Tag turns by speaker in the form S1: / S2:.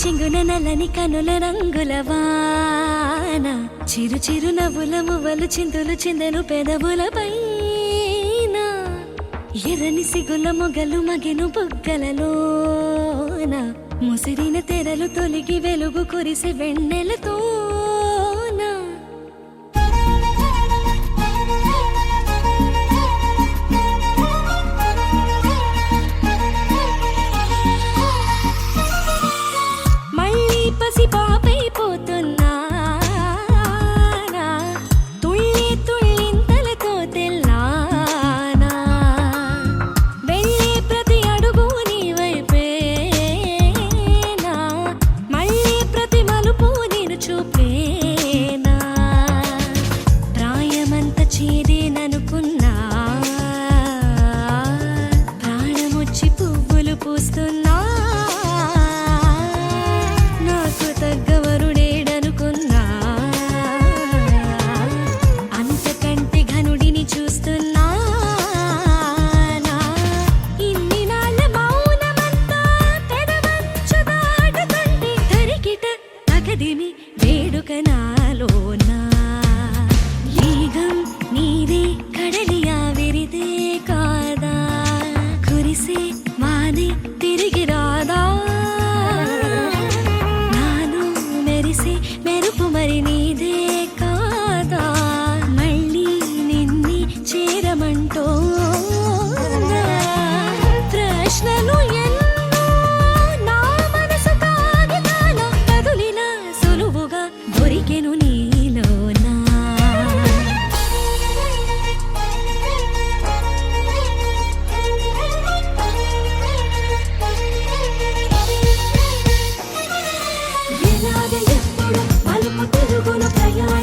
S1: చెంగున నల్లని కనుల రంగుల వాన చిరు చిరు నవ్వుల మువ్వలు చిందులు చిందెను పెదవుల పైన ఎర్రని సిగుల మొగలు మగెను బుగ్గలలోన ముసిరిన తెరలు తొలిగి వెలుగు కురిసి వెన్నెలతోన మళ్ళీ పసి పాపైపోతున్నా తుళ్ళి తుళ్ళింతలతో తెల్లానా వెళ్ళే ప్రతి అడుగు నీ వైపేనా మళ్ళీ ప్రతి మలుపు నేను చూపేనా ప్రాయమంత చేరేననుకున్నా ప్రాణమొచ్చి పువ్వులు పూస్తున్నా నాకు తగ్గవరుడేడనుకున్నా అంతకంటే ఘనుడిని చూస్తున్నా ఇన్ని నాళ్ళ మౌనమంతా పెదవంచు దాటుతుంటే తరికిట తగదిమి వేడుక నాలోనా ఈగం నీదే కడలి ఆవిరిదే కాదా కురిసే వానే తిరిగి రాదా నాను మెరిసే మెరుపు మరి నీదే కాదా మళ్ళీ నిన్ని చేరమంటోందా ప్రశ్నలు ఎన్నో నా మనసు కాగితాల కదులినా సులువుగా దొరికెను నీలోనా ఎలాగ ఎప్పుడు మలుపు తిరుగును ప్రయాణం